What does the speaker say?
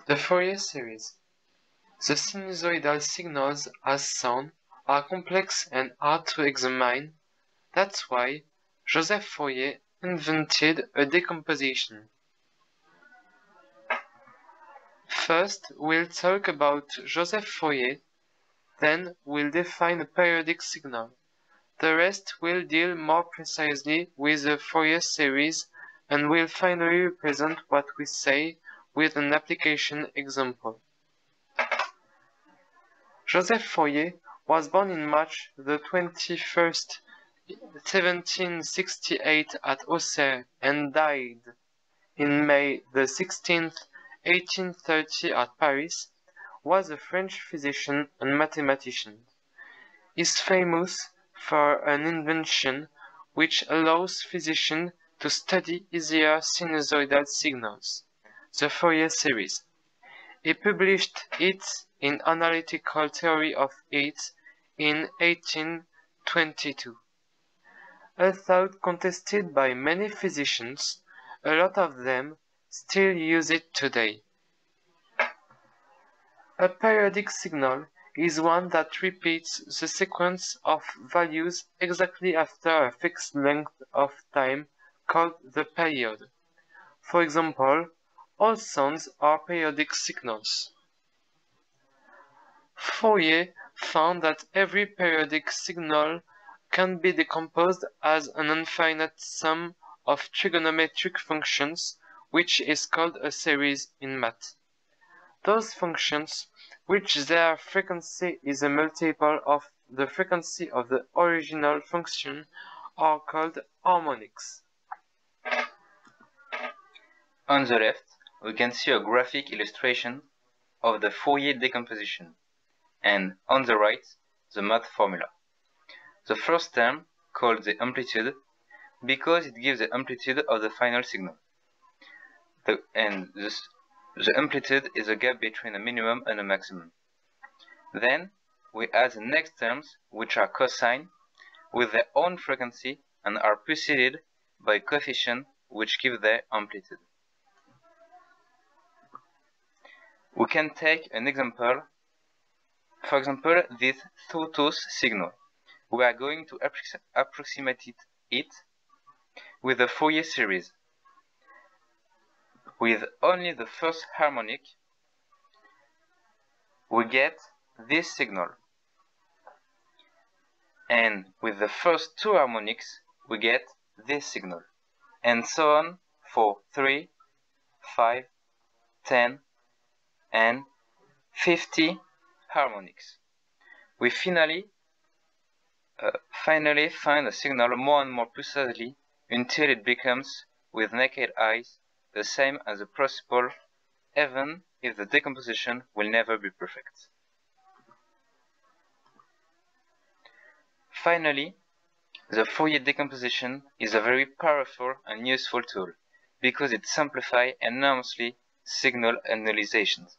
The Fourier series. The sinusoidal signals as sound are complex and hard to examine. That's why Joseph Fourier invented a decomposition. First, we'll talk about Joseph Fourier, then we'll define a periodic signal. The rest will deal more precisely with the Fourier series, and we'll finally represent what we say with an application example. Joseph Fourier was born in March the 21st, 1768 at Auxerre and died in May the 16th, 1830 at Paris, was a French physician and mathematician. He is famous for an invention which allows physicians to study easier sinusoidal signals, the Fourier series. He published it in Analytical Theory of It in 1822. A thought contested by many physicians, a lot of them still use it today. A periodic signal is one that repeats the sequence of values exactly after a fixed length of time called the period. For example, all sounds are periodic signals. Fourier found that every periodic signal can be decomposed as an infinite sum of trigonometric functions, which is called a series in math. Those functions, which their frequency is a multiple of the frequency of the original function, are called harmonics. On the left, we can see a graphic illustration of the Fourier decomposition, and on the right, the math formula. The first term, called the amplitude, because it gives the amplitude of the final signal. The amplitude is a gap between a minimum and a maximum. Then, we add the next terms, which are cosine, with their own frequency and are preceded by coefficient, which give their amplitude. We can take an example. For example, this sawtooth signal. We are going to approximate it with the Fourier series. With only the first harmonic, we get this signal. And with the first two harmonics, we get this signal. And so on for 3, 5, 10, and 50 harmonics. We finally find a signal more and more precisely until it becomes, with naked eyes, the same as the principle, even if the decomposition will never be perfect. Finally, the Fourier decomposition is a very powerful and useful tool because it simplifies enormously signal analyzations.